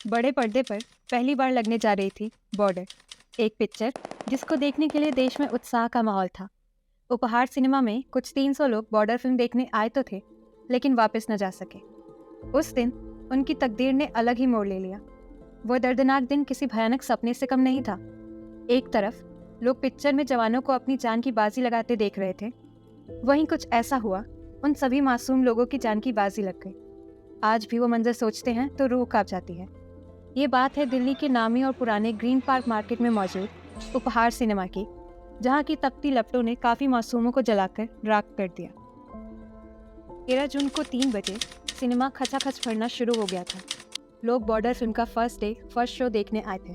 बड़े पर्दे पर पहली बार लगने जा रही थी बॉर्डर, एक पिक्चर जिसको देखने के लिए देश में उत्साह का माहौल था। उपहार सिनेमा में कुछ 300 लोग बॉर्डर फिल्म देखने आए तो थे, लेकिन वापस न जा सके। उस दिन उनकी तकदीर ने अलग ही मोड़ ले लिया। वो दर्दनाक दिन किसी भयानक सपने से कम नहीं था। एक तरफ लोग पिक्चर में जवानों को अपनी जान की बाजी लगाते देख रहे थे, वहीं कुछ ऐसा हुआ उन सभी मासूम लोगों की जान की बाजी लग गई। आज भी वो मंजर सोचते हैं तो रूह कांप जाती है। ये बात है दिल्ली के नामी और पुराने ग्रीन पार्क मार्केट में मौजूद उपहार सिनेमा की, जहाँ की तपती लपटों ने काफ़ी मासूमों को जलाकर राख कर दिया। 13 जून को 3 बजे सिनेमा खचाखच भरना शुरू हो गया था। लोग बॉर्डर फिल्म का फर्स्ट शो देखने आए थे।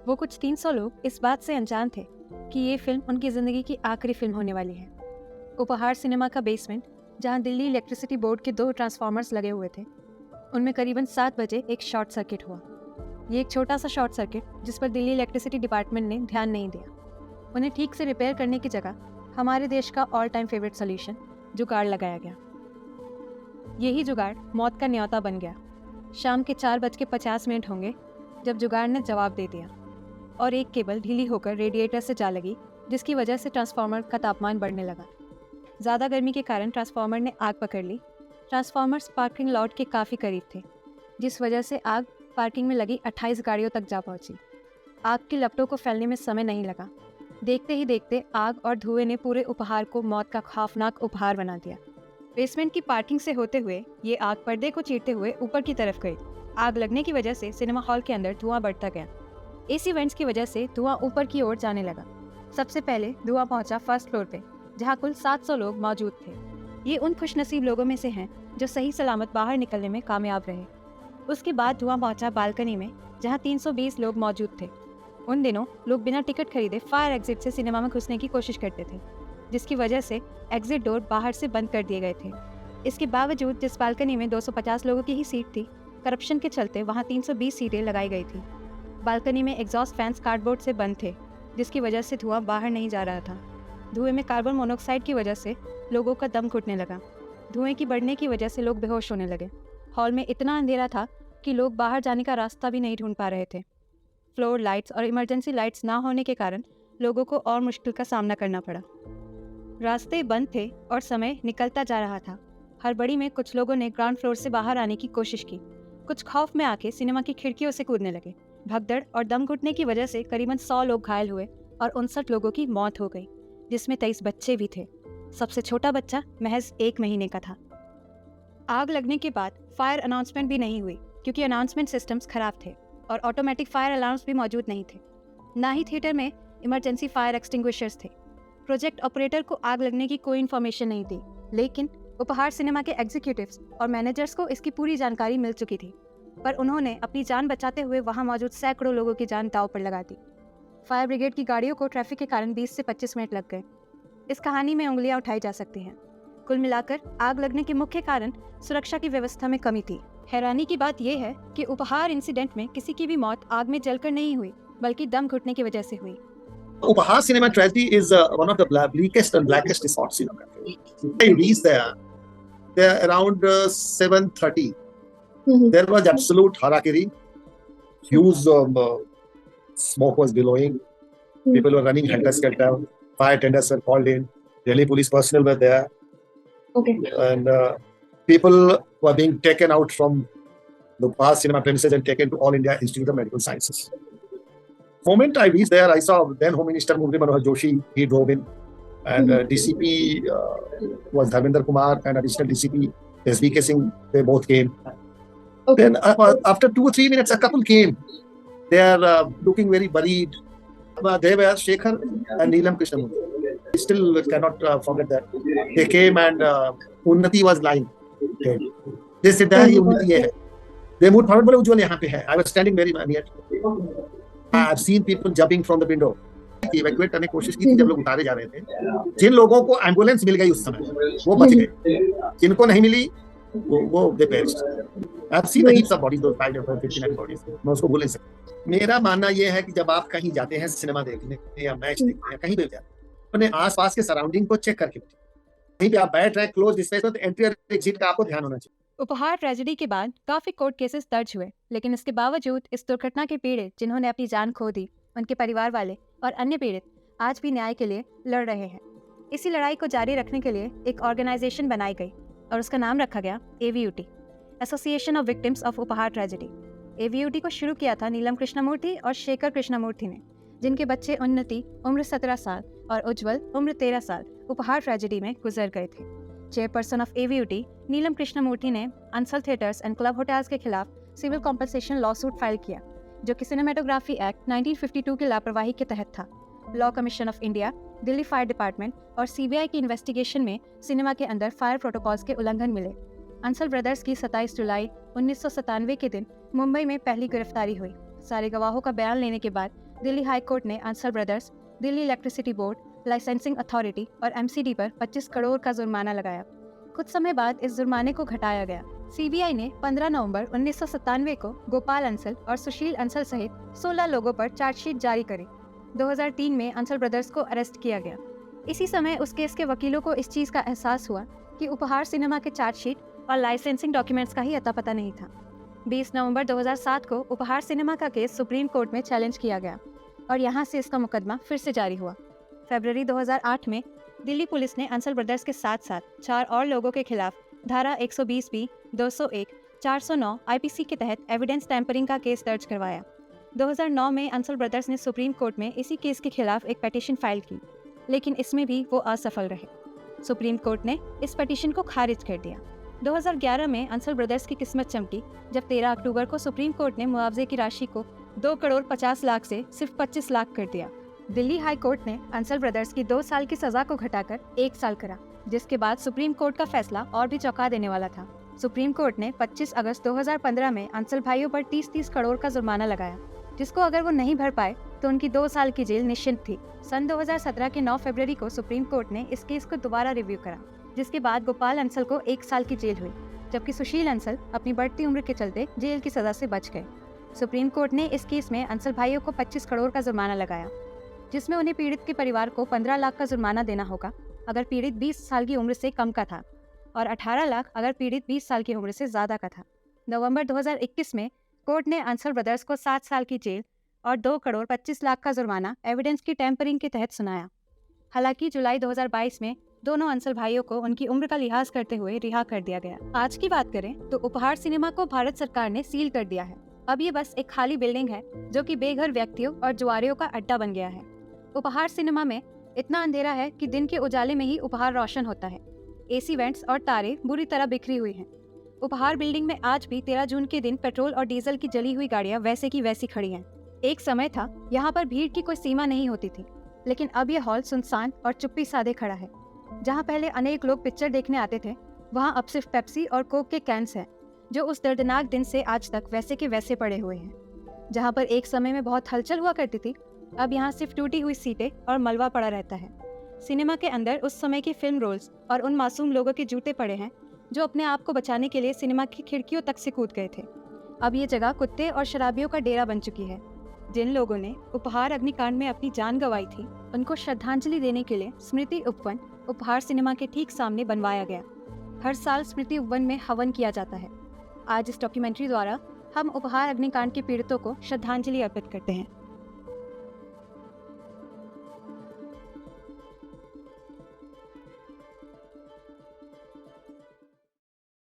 वो कुछ 300 लोग इस बात से अनजान थे कि ये फिल्म उनकी ज़िंदगी की आखिरी फिल्म होने वाली है। उपहार सिनेमा का बेसमेंट, जहाँ दिल्ली इलेक्ट्रिसिटी बोर्ड के 2 ट्रांसफार्मर्स लगे हुए थे, उनमें करीबन 7 बजे एक शॉर्ट सर्किट हुआ। ये एक छोटा सा शॉर्ट सर्किट जिस पर दिल्ली इलेक्ट्रिसिटी डिपार्टमेंट ने ध्यान नहीं दिया। उन्हें ठीक से रिपेयर करने की जगह हमारे देश का ऑल टाइम फेवरेट सोल्यूशन जुगाड़ लगाया गया। यही जुगाड़ मौत का न्योता बन गया। शाम के 4:50 होंगे जब जुगाड़ ने जवाब दे दिया और एक केबल ढीली होकर रेडिएटर से जा लगी, जिसकी वजह से ट्रांसफार्मर का तापमान बढ़ने लगा। ज़्यादा गर्मी के कारण ट्रांसफार्मर ने आग पकड़ ली। ट्रांसफार्मर्स पार्किंग लॉट के काफ़ी करीब थे, जिस वजह से आग पार्किंग में लगी 28 गाड़ियों तक जा पहुंची। आग की लपटों को फैलने में समय नहीं लगा। देखते ही देखते आग और धुएं ने पूरे उपहार को मौत का खौफनाक उपहार बना दिया। बेसमेंट की पार्किंग से होते हुए ये आग पर्दे को चीरते हुए ऊपर की तरफ गई। आग लगने की वजह से सिनेमा हॉल के अंदर धुआं बढ़ता गया। एसी वेंट्स की वजह से धुआं ऊपर की ओर जाने लगा। सबसे पहले धुआं पहुंचा फर्स्ट फ्लोर पे, जहां कुल 700 लोग मौजूद थे। ये उन खुशनसीब लोगों में से हैं जो सही सलामत बाहर निकलने में कामयाब रहे। उसके बाद धुआं पहुंचा बालकनी में, जहां 320 लोग मौजूद थे। उन दिनों लोग बिना टिकट खरीदे फायर एग्जिट से सिनेमा में घुसने की कोशिश करते थे, जिसकी वजह से एग्जिट डोर बाहर से बंद कर दिए गए थे। इसके बावजूद जिस बालकनी में 250 लोगों की ही सीट थी, करप्शन के चलते वहां 320 सीटें लगाई गई थी। बालकनी में एग्जॉस्ट फैंस कार्डबोर्ड से बंद थे, जिसकी वजह से धुआं बाहर नहीं जा रहा था। धुएं में कार्बन मोनोऑक्साइड की वजह से लोगों का दम घुटने लगा। धुएं की बढ़ने की वजह से लोग बेहोश होने लगे। हॉल में इतना अंधेरा था कि लोग बाहर जाने का रास्ता भी नहीं ढूंढ पा रहे थे। फ्लोर लाइट्स और इमरजेंसी लाइट्स ना होने के कारण लोगों को और मुश्किल का सामना करना पड़ा। रास्ते बंद थे और समय निकलता जा रहा था। हड़बड़ी में कुछ लोगों ने ग्राउंड फ्लोर से बाहर आने की कोशिश की। कुछ खौफ में आके सिनेमा की खिड़कियों से कूदने लगे। भगदड़ और दम घुटने की वजह से करीबन 100 लोग घायल हुए और 59 लोगों की मौत हो गई, जिसमें 23 बच्चे भी थे। सबसे छोटा बच्चा महज 1 महीने का था। आग लगने के बाद फायर अनाउंसमेंट भी नहीं हुई, क्योंकि अनाउंसमेंट सिस्टम्स खराब थे और ऑटोमेटिक फायर अलार्म्स भी मौजूद नहीं थे। ना ही थिएटर में इमरजेंसी फायर एक्सटिंग्विशर्स थे। प्रोजेक्ट ऑपरेटर को आग लगने की कोई इन्फॉर्मेशन नहीं थी, लेकिन उपहार सिनेमा के एग्जीक्यूटिव्स और मैनेजर्स को इसकी पूरी जानकारी मिल चुकी थी। पर उन्होंने अपनी जान बचाते हुए वहां मौजूद सैकड़ों लोगों की जान दांव पर लगा दी। फायर ब्रिगेड की गाड़ियों को ट्रैफिक के कारण 20 से 25 मिनट लग गए। इस कहानी में उंगलियां उठाई जा सकती हैं। कुल मिलाकर आग लगने के मुख्य कारण सुरक्षा की व्यवस्था में कमी थी। हैरानी की बात यह है कि उपहार इंसिडेंट में किसी की भी मौत आग में जलकर नहीं हुई, बल्कि दम घुटने की वजह से हुई। Upahar cinema tragedy is one of the bleakest and blackest spots in America. I reached there around 7:30. There was absolute harakiri. Huge smoke was billowing. People were running helter-skelter. Fire tenders were called in. Delhi police personnel were there. Okay. And people were being taken out from the Upahar cinema premises and taken to All India Institute of Medical Sciences. Moment I reached there, I saw then Home Minister Murli Manohar Joshi. He drove in, and DCP was Dharmender Kumar, and additional DCP SBK Singh. They both came. Okay. Then after 2 or 3 minutes, a couple came. They are looking very worried. They were Shekhar and Neelam Krishnamurthy. I still cannot forget that. They came and Unnati was lying. Okay. They said that Unnati hai. They moved forward. बोले उज्जवल यहाँ पे है. I was standing very near. I have seen people jumping from the window. Evacuate करने की कोशिश की थी जब लोग उतारे जा रहे थे। जिन लोगों को एम्बुलेंस मिल गई उस समय वो बच गए, जिनको नहीं मिली वो they perished. I have seen heaps of bodies, those 59 bodies. मैं उसको भूल नहीं सकता। मेरा मानना ये है कि जब आप कहीं जाते हैं सिनेमा देखने या मैच देखने या कहीं भी जाते हैं, अपने आसपास के सराउंडिंग को चेक करके कहीं पे आप बैठ रहे हैं क्लोज स्पेस में, तो एंट्री और एग्जिट का आपको ध्यान होना चाहिए। उपहार ट्रेजेडी के बाद काफी कोर्ट केसेस दर्ज हुए, लेकिन इसके बावजूद इस दुर्घटना के पीड़ित जिन्होंने अपनी जान खो दी, उनके परिवार वाले और अन्य पीड़ित आज भी न्याय के लिए लड़ रहे हैं। इसी लड़ाई को जारी रखने के लिए एक ऑर्गेनाइजेशन बनाई गई और उसका नाम रखा गया AVUT, association of victims of उपहार ट्रेजेडी। AVUT को शुरू किया था नीलम कृष्णमूर्ति और शेखर कृष्णमूर्ति ने, जिनके बच्चे उन्नति उम्र 17 साल और उज्जवल उम्र 13 साल उपहार ट्रेजेडी में गुजर गए थे। चेयरपर्सन ऑफ AVUT नीलम कृष्णमूर्ति ने Ansal theatres and club hotels के खिलाफ सिविल कॉम्पनसेशन लॉसूट फाइल किया, जो कि सिनेमेटोग्राफी एक्ट 1952 की लापरवाही के तहत था। Law commission of India, Delhi fire department और CBI की इन्वेस्टिगेशन में सिनेमा के अंदर फायर प्रोटोकॉल्स के उल्लंघन मिले। अंसल ब्रदर्स की 27 जुलाई 1997 के दिन मुंबई में पहली गिरफ्तारी हुई। सारे गवाहों का बयान लेने के बाद दिल्ली हाई कोर्ट ने Ansal brothers, Delhi electricity board, licensing authority और MCD पर 25 करोड़ का जुर्माना लगाया। कुछ समय बाद इस जुर्माने को घटाया गया। CBI ने 15 नवंबर 1997 को गोपाल अंसल और सुशील अंसल सहित 16 लोगों पर चार्जशीट जारी करी। 2003 में अंसल ब्रदर्स को अरेस्ट किया गया। इसी समय उस केस के वकीलों को इस चीज का एहसास हुआ कि उपहार सिनेमा के चार्जशीट और लाइसेंसिंग डॉक्यूमेंट्स का ही अता पता नहीं था। 20 नवंबर 2007 को उपहार सिनेमा का केस सुप्रीम कोर्ट में चैलेंज किया गया और यहाँ से इसका मुकदमा फिर से जारी हुआ। फरवरी 2008 में दिल्ली पुलिस ने अंसल ब्रदर्स के साथ साथ 4 और लोगों के खिलाफ धारा 120B, 201, 409 IPC के तहत एविडेंस टैंपरिंग का केस दर्ज करवाया। 2009 में अंसल ब्रदर्स ने सुप्रीम कोर्ट में इसी केस के खिलाफ एक पिटीशन फाइल की, लेकिन इसमें भी वो असफल रहे। सुप्रीम कोर्ट ने इस पिटीशन को खारिज कर दिया। 2011 में अंसल ब्रदर्स की किस्मत चमकी जब 13 अक्टूबर को सुप्रीम कोर्ट ने मुआवजे की राशि को 2 करोड़ 50 लाख से सिर्फ 25 लाख कर दिया। दिल्ली हाई कोर्ट ने अंसल ब्रदर्स की 2 साल की सजा को घटाकर 1 साल करा, जिसके बाद सुप्रीम कोर्ट का फैसला और भी चौंका देने वाला था। सुप्रीम कोर्ट ने 25 अगस्त 2015 में अंसल भाइयों पर 30-30 करोड़ का जुर्माना लगाया, जिसको अगर वो नहीं भर पाए तो उनकी 2 साल की जेल निश्चित थी। सन 2017 के 9 फरवरी को सुप्रीम कोर्ट ने इस केस को दोबारा रिव्यू करा, जिसके बाद गोपाल अंसल को 1 साल की जेल हुई, जबकि सुशील अंसल अपनी बढ़ती उम्र के चलते जेल की सजा से बच गए। सुप्रीम कोर्ट ने इस केस में अंसल भाइयों को 25 करोड़ का जुर्माना लगाया, जिसमें उन्हें पीड़ित के परिवार को 15 लाख का जुर्माना देना होगा अगर पीड़ित 20 साल की उम्र से कम का था और 18 लाख अगर पीड़ित 20 साल की उम्र से ज्यादा का था। नवंबर 2021 में कोर्ट ने अंसल ब्रदर्स को 7 साल की जेल और 2 करोड़ 25 लाख का जुर्माना एविडेंस की टैंपरिंग के तहत सुनाया। हालांकि जुलाई 2022 में दोनों अंसल भाइयों को उनकी उम्र का लिहाज करते हुए रिहा कर दिया गया। आज की बात करें तो उपहार सिनेमा को भारत सरकार ने सील कर दिया है। अब ये बस एक खाली बिल्डिंग है जो कि बेघर व्यक्तियों और जुआरियों का अड्डा बन गया है। उपहार सिनेमा में इतना अंधेरा है कि दिन के उजाले में ही उपहार रोशन होता है। AC वेंट्स और तारे बुरी तरह बिखरी हुई हैं। उपहार बिल्डिंग में आज भी 13 जून के दिन पेट्रोल और डीजल की जली हुई गाड़ियां वैसे की वैसी खड़ी हैं। एक समय था यहाँ पर भीड़ की कोई सीमा नहीं होती थी, लेकिन अब यह हॉल सुनसान और चुप्पी साधे खड़ा है। जहाँ पहले अनेक लोग पिक्चर देखने आते थे, वहाँ अब सिर्फ पेप्सी और कोक के कैंस हैं, जो उस दर्दनाक दिन से आज तक वैसे के वैसे पड़े हुए हैं। जहाँ पर एक समय में बहुत हलचल हुआ करती थी, अब यहाँ सिर्फ टूटी हुई सीटें और मलबा पड़ा रहता है। सिनेमा के अंदर उस समय की फिल्म रोल्स और उन मासूम लोगों के जूते पड़े हैं जो अपने आप को बचाने के लिए सिनेमा की खिड़कियों तक से कूद गए थे। अब ये जगह कुत्ते और शराबियों का डेरा बन चुकी है। जिन लोगों ने उपहार अग्निकांड में अपनी जान गंवाई थी, उनको श्रद्धांजलि देने के लिए स्मृति उपवन उपहार सिनेमा के ठीक सामने बनवाया गया। हर साल स्मृति उपवन में हवन किया जाता है। आज इस डॉक्यूमेंट्री द्वारा हम उपहार अग्निकांड के पीड़ितों को श्रद्धांजलि अर्पित करते हैं।